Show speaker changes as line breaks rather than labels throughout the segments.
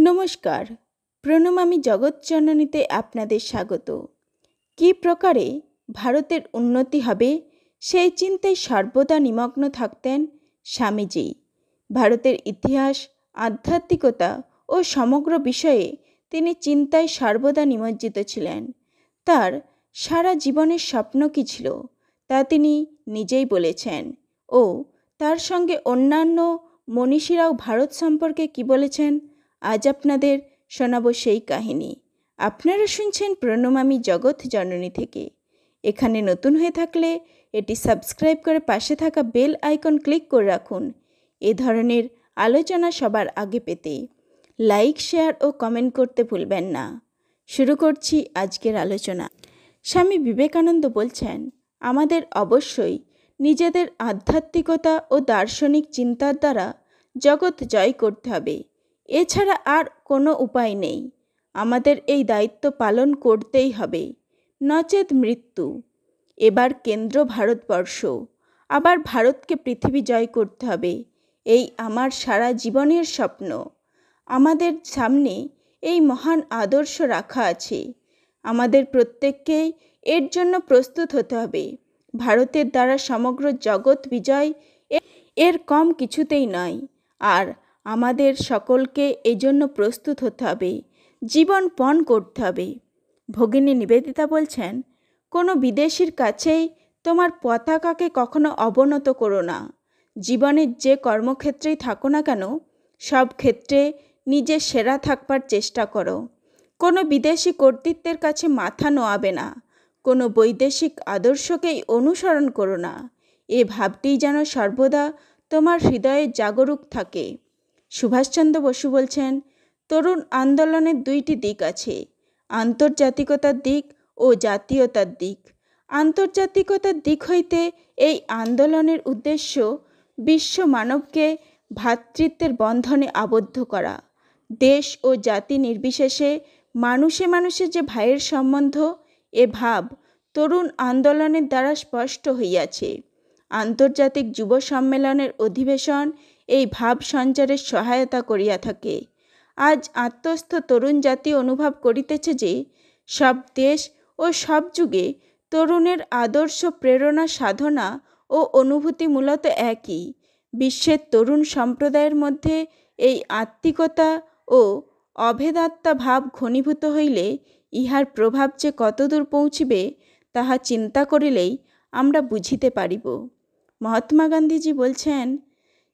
নমস্কার, প্রণমামি জগৎজননীতে আপনাদের স্বাগত। কী প্রকারে ভারতের উন্নতি হবে সেই চিন্তায় সর্বদা নিমগ্ন থাকতেন স্বামীজি। ভারতের ইতিহাস, আধ্যাত্মিকতা ও সমগ্র বিষয়ে তিনি চিন্তায় সর্বদা নিমজ্জিত ছিলেন। তার সারা জীবনের স্বপ্ন কী ছিল তা তিনি নিজেই বলেছেন ও তার সঙ্গে অন্যান্য মনীষীরাও ভারত সম্পর্কে কী বলেছেন আজ আপনাদের শোনাব সেই কাহিনী। আপনারা শুনছেন প্রণমামি জগৎ জননী থেকে। এখানে নতুন হয়ে থাকলে এটি সাবস্ক্রাইব করে পাশে থাকা বেল আইকন ক্লিক করে রাখুন এ ধরনের আলোচনা সবার আগে পেতে। লাইক, শেয়ার ও কমেন্ট করতে ভুলবেন না। শুরু করছি আজকের আলোচনা। স্বামী বিবেকানন্দ বলছেন, আমাদের অবশ্যই নিজেদের আধ্যাত্মিকতা ও দার্শনিক চিন্তার দ্বারা জগৎ জয় করতে হবে। এছাড়া আর কোনো উপায় নেই। আমাদের এই দায়িত্ব পালন করতেই হবে, নচেত মৃত্যু। এবার কেন্দ্র ভারতবর্ষ, আবার ভারতকে পৃথিবী জয় করতে হবে। এই আমার সারা জীবনের স্বপ্ন। আমাদের সামনে এই মহান আদর্শ রাখা আছে। আমাদের প্রত্যেককেই এর জন্য প্রস্তুত হতে হবে। ভারতের দ্বারা সমগ্র জগৎ বিজয় এর কম কিছুতেই নয়। আর আমাদের সকলকে এজন্য প্রস্তুত হতে হবে, জীবন পণ করতে হবে। ভগিনী নিবেদিতা বলছেন, কোনো বিদেশির কাছেই তোমার পতাকাকে কখনো অবনত করো না। জীবনের যে কর্মক্ষেত্রেই থাকো না কেন, সব ক্ষেত্রে নিজে সেরা থাকবার চেষ্টা করো। কোনো বিদেশি কর্তৃত্বের কাছে মাথা নোয়াবে না। কোনো বৈদেশিক আদর্শকেই অনুসরণ করো না। এ ভাবটি যেন সর্বদা তোমার হৃদয়ে জাগরুক থাকে। সুভাষচন্দ্র বসু বলছেন, তরুণ আন্দোলনের দুইটি দিক আছে, আন্তর্জাতিকতার দিক ও জাতীয়তার দিক। আন্তর্জাতিকতার দিক হইতে এই আন্দোলনের উদ্দেশ্য বিশ্ব মানবকে ভ্রাতৃত্বের বন্ধনে আবদ্ধ করা। দেশ ও জাতি নির্বিশেষে মানুষে মানুষে যে ভাইয়ের সম্বন্ধ, এ ভাব তরুণ আন্দোলনের দ্বারা স্পষ্ট হইয়াছে। আন্তর্জাতিক যুব সম্মেলনের অধিবেশন এই ভাব সঞ্চারের সহায়তা করিয়া থাকে। আজ আত্মস্থ তরুণ জাতি অনুভব করিতেছে যে সব দেশ ও সব যুগে তরুণের আদর্শ, প্রেরণা, সাধনা ও অনুভূতি মূলত একই। বিশ্বের তরুণ সম্প্রদায়ের মধ্যে এই আত্মিকতা ও অভেদাত্মা ভাব ঘনীভূত হইলে ইহার প্রভাব যে কতদূর পৌঁছিবে তাহা চিন্তা করিলেই আমরা বুঝিতে পারিব। মহাত্মা গান্ধীজি বলছেন,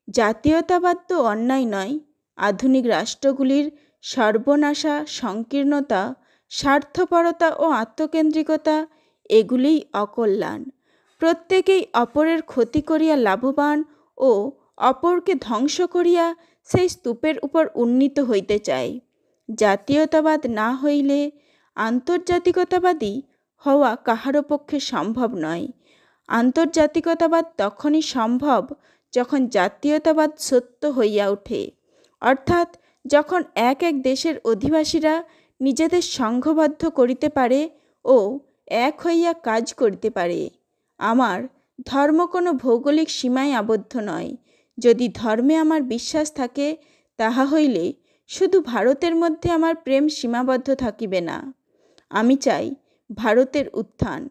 জাতীয়তাবাদ তো অন্যায় নয়। আধুনিক রাষ্ট্রগুলির সর্বনাশা, সংকীর্ণতা, স্বার্থপরতা ও আত্মকেন্দ্রিকতা, এগুলিই অকল্যাণ। প্রত্যেকেই অপরের ক্ষতি করিয়া লাভবান ও অপরকে ধ্বংস করিয়া সেই স্তূপের উপর উন্নীত হইতে চায়। জাতীয়তাবাদ না হইলে আন্তর্জাতিকতাবাদী হওয়া কাহারও পক্ষে সম্ভব নয়। আন্তর্জাতিকতাবাদ তখনই সম্ভব যখন জাতীয়তাবাদ সত্য হইয়া ওঠে, অর্থাৎ যখন এক এক দেশের অধিবাসীরা নিজেদের সংঘবদ্ধ করিতে পারে ও এক হইয়া কাজ করিতে পারে। আমার ধর্ম কোনো ভৌগোলিক সীমায় আবদ্ধ নয়। যদি ধর্মে আমার বিশ্বাস থাকে, তাহা হইলে শুধু ভারতের মধ্যে আমার প্রেম সীমাবদ্ধ থাকিবে না। আমি চাই ভারতের উত্থান,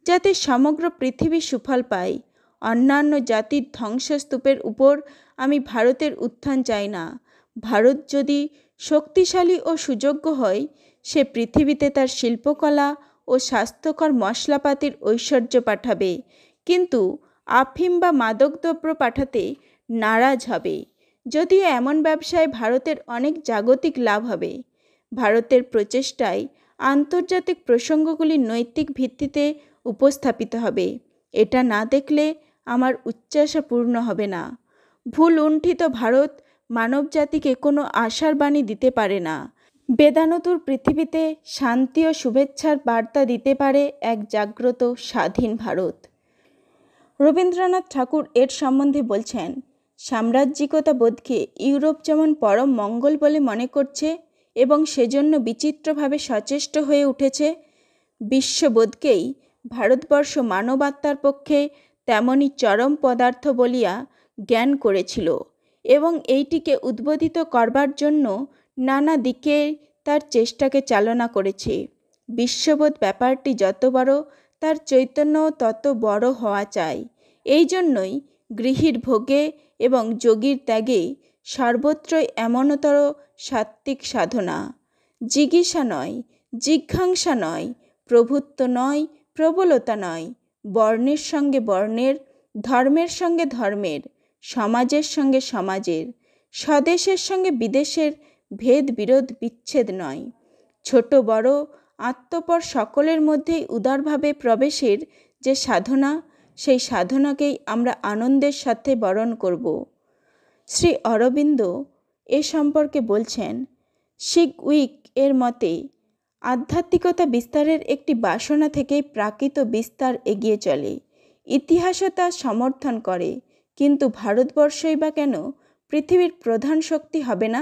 যাতে সমগ্র পৃথিবী সুফল পায়। অন্যান্য জাতির ধ্বংসস্তূপের উপর আমি ভারতের উত্থান চাই না। ভারত যদি শক্তিশালী ও সুযোগ্য হয়, সে পৃথিবীতে তার শিল্পকলা ও স্বাস্থ্যকর মশলাপাতির ঐশ্বর্য পাঠাবে, কিন্তু আফিম বা মাদকদ্রব্য পাঠাতে নারাজ হবে। যদিও এমন ব্যবসায় ভারতের অনেক জাগতিক লাভ হবে। ভারতের প্রচেষ্টায় আন্তর্জাতিক প্রসঙ্গগুলি নৈতিক ভিত্তিতে উপস্থাপিত হবে। এটা না দেখলে আমার উচ্চাশা পূর্ণ হবে না। ভুল লুণ্ঠিত ভারত মানবজাতিকে কোনো আশার বাণী দিতে পারে না। বেদানতুর পৃথিবীতে শান্তি ও শুভেচ্ছার বার্তা দিতে পারে এক জাগ্রত স্বাধীন ভারত। রবীন্দ্রনাথ ঠাকুর এর সম্বন্ধে বলছেন, সাম্রাজ্যিকতা বোধকে ইউরোপ যেমন পরম মঙ্গল বলে মনে করছে এবং সেজন্য বিচিত্রভাবে সচেষ্ট হয়ে উঠেছে, বিশ্ববোধকেই ভারতবর্ষ মানবাত্মার পক্ষে তেমনি চরম পদার্থ বলিয়া জ্ঞান করেছিল এবং এইটিকে উদ্বোধিত করবার জন্য নানা দিকে তার চেষ্টাকে চালনা করেছে। বিশ্ববোধ ব্যাপারটি যত বড়, তার চৈতন্যও তত বড় হওয়া চাই। এই জন্যই গৃহীর ভোগে এবং যোগীর ত্যাগে সর্বত্রই এমনতর সাত্ত্বিক সাধনা। জিজ্ঞাসা নয়, জিঘাংসা নয়, প্রভুত্ব নয়, প্রবলতা নয়, বর্ণের সঙ্গে বর্ণের, ধর্মের সঙ্গে ধর্মের, সমাজের সঙ্গে সমাজের, স্বদেশের সঙ্গে বিদেশের ভেদ বিরোধ বিচ্ছেদ নয়। ছোট বড় আত্মপর সকলের মধ্যেই উদারভাবে প্রবেশের যে সাধনা, সেই সাধনাকেই আমরা আনন্দের সাথে বরণ করব। শ্রী অরবিন্দ এ সম্পর্কে বলছেন, সিগউইক এর মতে আধ্যাত্মিকতা বিস্তারের একটি বাসনা থেকেই প্রাকৃত বিস্তার এগিয়ে চলে। ইতিহাসও তা সমর্থন করে। কিন্তু ভারতবর্ষই বা কেন পৃথিবীর প্রধান শক্তি হবে না?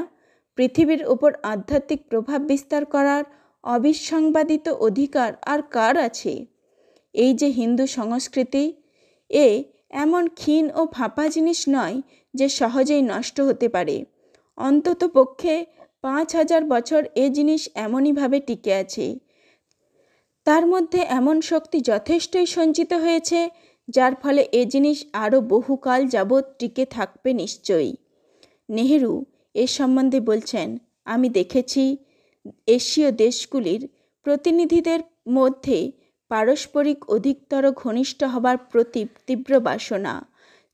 পৃথিবীর ওপর আধ্যাত্মিক প্রভাব বিস্তার করার অবিসংবাদিত অধিকার আর কার আছে? এই যে হিন্দু সংস্কৃতি, এ এমন ক্ষীণ ও ফাঁপা জিনিস নয় যে সহজেই নষ্ট হতে পারে। অন্তত পক্ষে 5000 বছর এ জিনিস এমনইভাবে টিকে আছে। তার মধ্যে এমন শক্তি যথেষ্টই সঞ্চিত হয়েছে, যার ফলে এ জিনিস আরও বহুকাল যাবৎ টিকে থাকবে নিশ্চয়ই। নেহেরু এ সম্বন্ধে বলছেন, আমি দেখেছি এশীয় দেশগুলির প্রতিনিধিদের মধ্যে পারস্পরিক অধিকতর ঘনিষ্ঠ হবার প্রতি তীব্র বাসনা,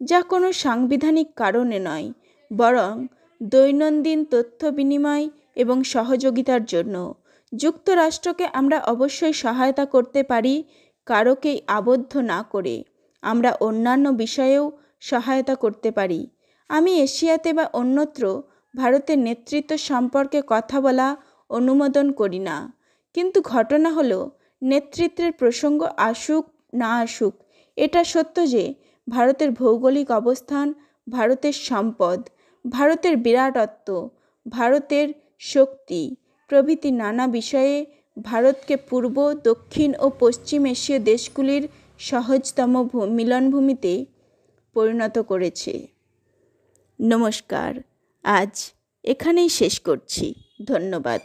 যা কোনো সাংবিধানিক কারণে নয়, বরং দৈনন্দিন তথ্য বিনিময় এবং সহযোগিতার জন্য। যুক্তরাষ্ট্রকে আমরা অবশ্যই সহায়তা করতে পারি, কারোকেই আবদ্ধ না করে। আমরা অন্যান্য বিষয়েও সহায়তা করতে পারি। আমি এশিয়াতে বা অন্যত্র ভারতের নেতৃত্ব সম্পর্কে কথা বলা অনুমোদন করি না। কিন্তু ঘটনা হলো, নেতৃত্বের প্রসঙ্গ আসুক না আসুক, এটা সত্য যে ভারতের ভৌগোলিক অবস্থান, ভারতের সম্পদ, ভারতের বিরাটত্ব, ভারতের শক্তি প্রভৃতি নানা বিষয়ে ভারতকে পূর্ব, দক্ষিণ ও পশ্চিম এশীয় দেশগুলির সহজতম মিলনভূমিতে পরিণত করেছে। নমস্কার, আজ এখানেই শেষ করছি। ধন্যবাদ।